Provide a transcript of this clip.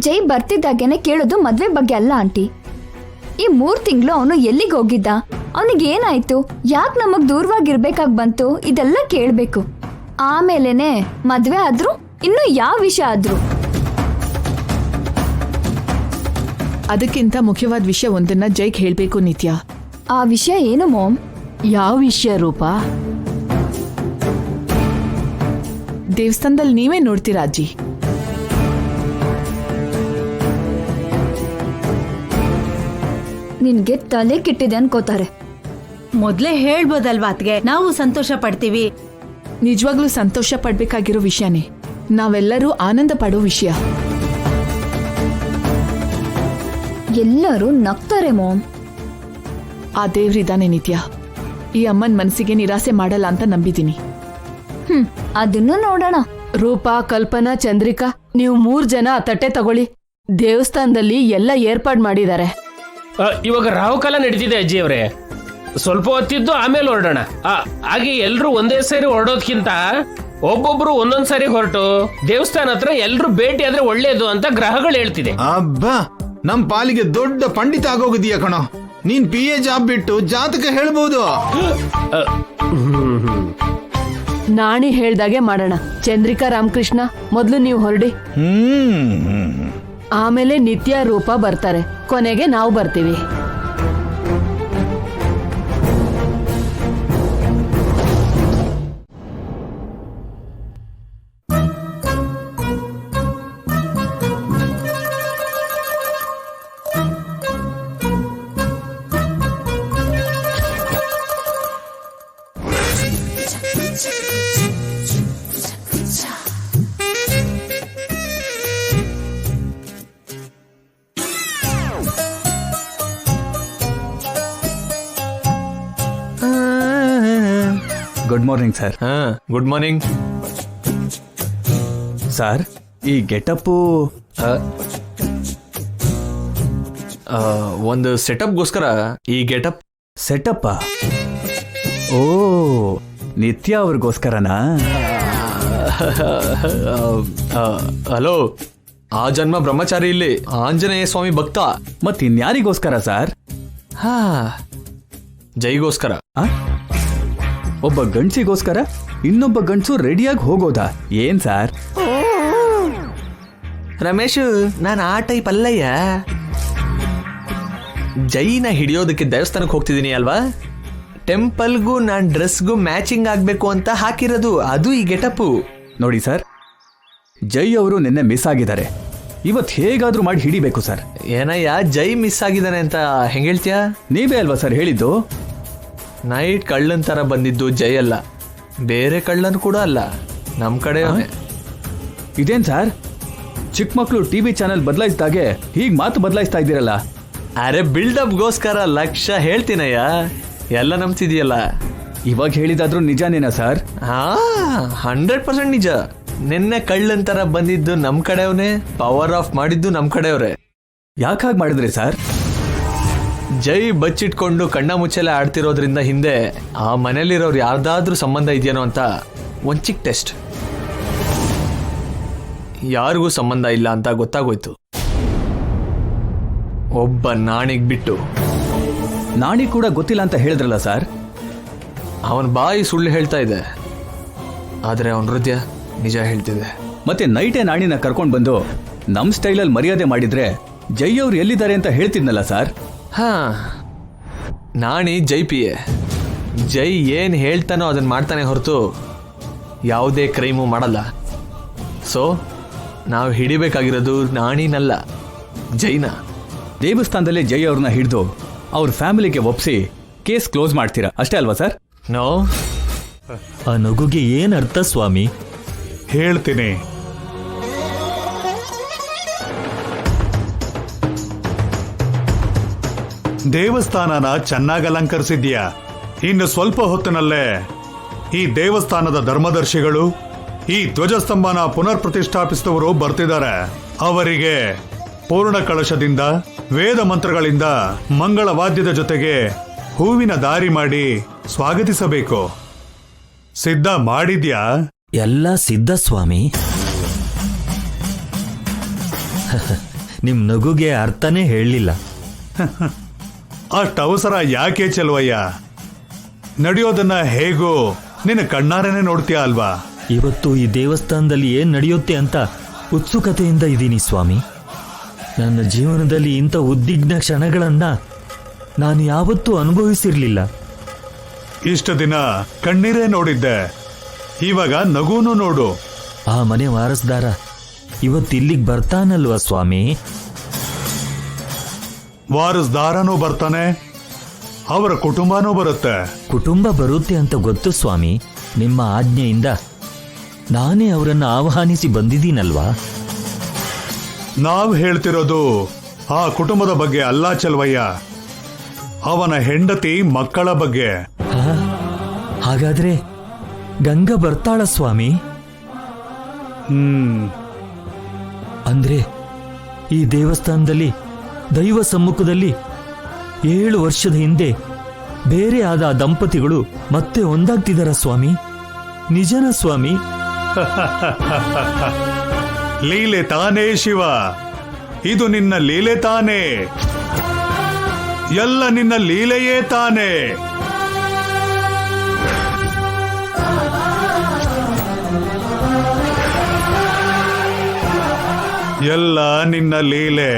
ಜೈ ಬರ್ತಿದ್ದಾಗೇನೆ ಕೇಳೋದು ಮದ್ವೆ ಬಗ್ಗೆ ಅಲ್ಲ ಆಂಟಿ. ಈ 3 ತಿಂಗಳು ಅವನು ಎಲ್ಲಿಗೆ ಹೋಗಿದ್ದ, ಅವನಿಗೇನಾಯ್ತು, ಯಾಕೆ ನಮಗ್ ದೂರವಾಗಿರ್ಬೇಕಾಗ್ ಬಂತು, ಇದೆಲ್ಲ ಕೇಳ್ಬೇಕು. ಆಮೇಲೆನೆ ಮದ್ವೆ ಆದ್ರೂ ಇನ್ನು ಯಾವ ವಿಷಯ ಆದ್ರೂ. ಅದಕ್ಕಿಂತ ಮುಖ್ಯವಾದ ವಿಷಯ ಒಂದನ್ನ ಜೈಗ್ ಹೇಳ್ಬೇಕು ನಿತ್ಯ. ಆ ವಿಷಯ ಏನು ಮಾಮ್? ಯಾವ ವಿಷಯ ರೂಪಾ? ದೇವಸ್ಥಾನದಲ್ಲಿ ನೀವೇ ನೋಡ್ತೀರಾ ಅಜ್ಜಿ. ನಿನ್ಗೆ ತಲೆ ಕೆಟ್ಟಿದೆ ಅನ್ಕೋತಾರೆ. ಮೊದ್ಲೇ ಹೇಳ್ಬೋದಲ್ವಾ ಅತ್ಗೆ, ನಾವು ಸಂತೋಷ ಪಡ್ತೀವಿ. ನಿಜವಾಗ್ಲೂ ಸಂತೋಷ ಪಡ್ಬೇಕಾಗಿರೋ ವಿಷಯನೇ, ನಾವೆಲ್ಲರೂ ಆನಂದ ಪಡೋ ವಿಷಯ. ಎಲ್ಲರೂ ನಗ್ತಾರೆ ಮಾಮ್. ಆ ದೇವ್ರಿದಾನೆ ನಿತ್ಯ, ಈ ಅಮ್ಮನ್ ಮನಸ್ಸಿಗೆ ನಿರಾಸೆ ಮಾಡಲ್ಲ ಅಂತ ನಂಬಿದ್ದೀನಿ. ಅದನ್ನು ನೋಡೋಣ. ರೂಪಾ, ಕಲ್ಪನಾ, ಚಂದ್ರಿಕಾ, ನೀವು 3 ಜನ ತಟ್ಟೆ ತಗೊಳ್ಳಿ. ದೇವಸ್ಥಾನದಲ್ಲಿ ಎಲ್ಲ ಏರ್ಪಾಡ್ ಮಾಡಿದ್ದಾರೆ. ಇವಾಗ ರಾಹುಕಾಲ ನಡೀತಿದೆ ಅಜ್ಜಿ ಅವರೇ, ಸ್ವಲ್ಪ ಹೊತ್ತಿದ್ದು ಆಮೇಲೆ ಹೊರಡೋಣ. ಹಾಗೆ ಎಲ್ರು ಒಂದೇ ಸೇರಿ ಹೊರಡೋದ್ಕಿಂತ ಒಬ್ಬೊಬ್ರು ಒಂದೊಂದ್ ಸಾರಿ ಹೊರಟು ದೇವಸ್ಥಾನ ಹತ್ರ ಎಲ್ರು ಭೇಟಿ ಆದ್ರೆ ಒಳ್ಳೇದು ಅಂತ ಗ್ರಹಗಳು ಹೇಳ್ತಿದೆ. ಅಬ್ಬಾ, ನಮ್ ಪಾಲಿಗೆ ದೊಡ್ಡ ಪಂಡಿತ ಆಗೋಗಿದೀಯ ಕಣೋ. ನೀನ್ PA ಜಾಬ್ ಬಿಟ್ಟು ಜಾತಕ ಹೇಳ್ಬಹುದು. ನಾಣಿ ಹೇಳ್ದಾಗೆ ಮಾಡೋಣ. ಚಂದ್ರಿಕಾ, ರಾಮಕೃಷ್ಣ, ಮೊದ್ಲು ನೀವು ಹೊರಡಿ. ಆಮೇಲೆ ನಿತ್ಯ, ರೂಪ ಬರ್ತಾರೆ. ಕೊನೆಗೆ ನಾವು ಬರ್ತೀವಿ. Good morning sir. Good morning sir. ಈ ಗೆಟಪ್ಪು ಒಂದು ಸೆಟಪ್ಗೋಸ್ಕರ ಈ ಗೆಟಪ್. ಸೆಟಪ್ಪ? ಓ, ನಿತ್ಯ ಅವ್ರಿಗೋಸ್ಕರನಾ? ಹಲೋ, ಆ ಜನ್ಮ ಬ್ರಹ್ಮಚಾರಿ ಇಲ್ಲಿ ಆಂಜನೇಯ ಸ್ವಾಮಿ ಭಕ್ತ. ಮತ್ತಿನ್ಯಾರಿಗೋಸ್ಕರ ಸರ್? ಜೈಗೋಸ್ಕರ. ಒಬ್ಬ ಗಂಡ್ಸಿಗೋಸ್ಕರ ಇನ್ನೊಬ್ಬ ಗಂಡ್ಸು ರೆಡಿಯಾಗಿ ಹೋಗೋದಾ? ಏನ್ ಸಾರ್? ರಮೇಶ್, ನಾನು ಆ ಟೈಪ್ ಅಲ್ಲಯ್ಯ. ಜೈನ ಹಿಡಿಯೋದಕ್ಕೆ ದೇವಸ್ಥಾನಕ್ಕೆ ಹೋಗ್ತಿದ್ದೀನಿ ಅಲ್ವಾ, ಟೆಂಪಲ್ಗೂ ನಾನು ಡ್ರೆಸ್ಗೂ ಮ್ಯಾಚಿಂಗ್ ಆಗ್ಬೇಕು ಅಂತ ಹಾಕಿರೋದು, ಅದು ಈ ಗೆಟಪ್ಪು. ನೋಡಿ ಸರ್, ಜೈ ಅವರು ನಿನ್ನೆ ಮಿಸ್ ಆಗಿದ್ದಾರೆ. ಇವತ್ತು ಹೇಗಾದ್ರೂ ಮಾಡಿ ಹಿಡಿಬೇಕು ಸರ್. ಏನಯ್ಯ, ಜೈ ಮಿಸ್ ಆಗಿದ್ದಾನೆ ಅಂತ ಹೆಂಗೆ ಹೇಳ್ತೀಯಾ? ನೀವೇ ಅಲ್ವಾ ಸರ್ ಹೇಳಿದ್ದು? ನೈಟ್ ಕಳ್ಳನ್ ತರ ಬಂದಿದ್ದು ಜೈ ಅಲ್ಲ, ಬೇರೆ ಕಳ್ಳನ್ ಕೂಡ ಅಲ್ಲ, ನಮ್ ಕಡೆ. ಇದೇನ್ ಸರ್, ಚಿಕ್ಕ ಮಕ್ಕಳು TV ಚಾನೆಲ್ ಬದಲಾಯಿಸಿದಾಗೆ ಹೀಗ್ ಮಾತು ಬದಲಾಯಿಸ್ತಾ ಇದ್ದೀರಲ್ಲ? ಅರೆ, ಬಿಲ್ಡಪ್ಗೋಸ್ಕರ ಲಕ್ಷ ಹೇಳ್ತೀನಯ್ಯ, ಎಲ್ಲ ನಂಬ್ತಿದೀಯಲ್ಲ. ಇವಾಗ ಹೇಳಿದಾದ್ರೂ ನಿಜಾನೇನಾ ಸರ್? 100% ನಿಜ. ನಿನ್ನೆ ಕಳ್ಳನ್ ತರ ಬಂದಿದ್ದು ನಮ್ ಕಡೆಯವನೇ, ಪವರ್ ಆಫ್ ಮಾಡಿದ್ದು ನಮ್ ಕಡೆಯವ್ರೆ. ಯಾಕಾಗ್ ಮಾಡಿದ್ರಿ ಸರ್? ಜೈ ಬಚ್ಚಿಟ್ಕೊಂಡು ಕಣ್ಣ ಮುಚ್ಚಲೆ ಆಡ್ತಿರೋದ್ರಿಂದ ಹಿಂದೆ ಆ ಮನೇಲಿರೋರು ಯಾರ್ದಾದ್ರೂ ಸಂಬಂಧ ಇದೆಯೇನೋ ಅಂತ ಒಂದ್ ಚಿಕ್ಕ ಟೆಸ್ಟ್. ಯಾರಿಗೂ ಸಂಬಂಧ ಇಲ್ಲ ಅಂತ ಗೊತ್ತಾಗೋಯ್ತು, ಒಬ್ಬ ನಾಣಿಗ್ ಬಿಟ್ಟು. ನಾಣಿ ಕೂಡ ಗೊತ್ತಿಲ್ಲ ಅಂತ ಹೇಳಿದ್ರಲ್ಲ ಸರ್? ಅವನ ಬಾಯಿ ಸುಳ್ಳು ಹೇಳ್ತಾ ಇದೆ, ಆದ್ರೆ ಅವನ ಹೃದಯ ನಿಜ ಹೇಳ್ತಿದೆ. ಮತ್ತೆ ನೈಟೇ ನಾಣಿನ ಕರ್ಕೊಂಡ್ ಬಂದು ನಮ್ ಸ್ಟೈಲಲ್ಲಿ ಮರ್ಯಾದೆ ಮಾಡಿದ್ರೆ ಜೈ ಅವ್ರು ಎಲ್ಲಿದ್ದಾರೆ ಅಂತ ಹೇಳ್ತಿದ್ನಲ್ಲ ಸರ್? ನಾಣಿ ಜೈ PA. ಜೈ ಏನ್ ಹೇಳ್ತಾನೋ ಅದನ್ನ ಮಾಡ್ತಾನೆ ಹೊರತು ಯಾವುದೇ ಕ್ರೈಮು ಮಾಡಲ್ಲ. ಸೊ ನಾವು ಹಿಡಿಬೇಕಾಗಿರೋದು ನಾಣಿನಲ್ಲ, ಜೈನ. ದೇವಸ್ಥಾನದಲ್ಲೇ ಜೈ ಅವ್ರನ್ನ ಹಿಡಿದು ಅವ್ರ ಫ್ಯಾಮಿಲಿಗೆ ಒಪ್ಸಿ ಕೇಸ್ ಕ್ಲೋಸ್ ಮಾಡ್ತೀರಾ ಅಷ್ಟೇ ಅಲ್ವಾ ಸರ್? ನೋ. ಆ ನಗುಗೆ ಏನ್ ಅರ್ಥ ಸ್ವಾಮಿ? ಹೇಳ್ತೀನಿ. ದೇವಸ್ಥಾನನ ಚೆನ್ನಾಗಿ ಅಲಂಕರಿಸಿದ್ಯಾ. ಇನ್ನು ಸ್ವಲ್ಪ ಹೊತ್ತಿನಲ್ಲೇ ಈ ದೇವಸ್ಥಾನದ ಧರ್ಮದರ್ಶಿಗಳು, ಈ ಧ್ವಜಸ್ತಂಭನ ಪುನರ್ ಪ್ರತಿಷ್ಠಾಪಿಸಿದವರು ಬರ್ತಿದ್ದಾರೆ. ಅವರಿಗೆ ಪೂರ್ಣ ಕಳಶದಿಂದ, ವೇದ ಮಂತ್ರಗಳಿಂದ, ಮಂಗಳ ವಾದ್ಯದ ಜೊತೆಗೆ ಹೂವಿನ ದಾರಿ ಮಾಡಿ ಸ್ವಾಗತಿಸಬೇಕು. ಸಿದ್ಧ ಮಾಡಿದ್ಯಾ? ಎಲ್ಲ ಸಿದ್ಧ ಸ್ವಾಮಿ. ನಿಮ್ ನಗುಗೆ ಅರ್ಥನೇ ಹೇಳಲಿಲ್ಲ. ಅಷ್ಟು ಅವಸರ ಯಾಕೆ ಚೆಲುವಯ್ಯ? ನಡೆಯೋದನ್ನ ಹೇಗೋ ನಿನ್ನ ಕಣ್ಣಾರೇನೆ ನೋಡ್ತೀಯ ಅಲ್ವಾ? ಇವತ್ತು ಈ ದೇವಸ್ಥಾನದಲ್ಲಿ ಏನ್ ನಡೆಯುತ್ತೆ ಅಂತ ಉತ್ಸುಕತೆಯಿಂದ ಇದ್ದೀನಿ ಸ್ವಾಮಿ. ನನ್ನ ಜೀವನದಲ್ಲಿ ಇಂಥ ಉದ್ವಿಗ್ನ ಕ್ಷಣಗಳನ್ನ ನಾನು ಯಾವತ್ತೂ ಅನುಭವಿಸಿರ್ಲಿಲ್ಲ. ಇಷ್ಟು ದಿನ ಕಣ್ಣೀರೇ ನೋಡಿದ್ದೆ, ಇವಾಗ ನಗುನು ನೋಡು. ಆ ಮನೆ ವಾರಸ್ದಾರ ಇವತ್ತಿಲ್ಲಿಗೆ ಬರ್ತಾನಲ್ವಾ ಸ್ವಾಮಿ? ವಾರಸ್ದಾರನೂ ಬರ್ತಾನೆ, ಅವರ ಕುಟುಂಬನೂ ಬರುತ್ತೆ. ಕುಟುಂಬ ಬರುತ್ತೆ ಅಂತ ಗೊತ್ತು ಸ್ವಾಮಿ. ನಿಮ್ಮ ಆಜ್ಞೆಯಿಂದ ನಾನೇ ಅವರನ್ನು ಆಹ್ವಾನಿಸಿ ಬಂದಿದ್ದೀನಲ್ವಾ? ನಾವ್ ಹೇಳ್ತಿರೋದು ಆ ಕುಟುಂಬದ ಬಗ್ಗೆ ಅಲ್ಲ ಚೆಲುವಯ್ಯ, ಅವನ ಹೆಂಡತಿ ಮಕ್ಕಳ ಬಗ್ಗೆ. ಹಾಗಾದ್ರೆ ಗಂಗಾ ಬರ್ತಾಳ ಸ್ವಾಮಿ? ಅಂದ್ರೆ ಈ ದೇವಸ್ಥಾನದಲ್ಲಿ ದೈವ ಸಮ್ಮುಖದಲ್ಲಿ 7 ವರ್ಷದ ಹಿಂದೆ ಬೇರೆ ಆದ ಆ ದಂಪತಿಗಳು ಮತ್ತೆ ಒಂದಾಗ್ತಿದಾರ ಸ್ವಾಮಿ? ನಿಜನ ಸ್ವಾಮಿ? ಲೀಲೆ ತಾನೇ ಶಿವ, ಇದು ನಿನ್ನ ಲೀಲೆ ತಾನೇ, ಎಲ್ಲ ನಿನ್ನ ಲೀಲೆಯೇ ತಾನೇ. ಎಲ್ಲ ನಿನ್ನ ಲೀಲೆ.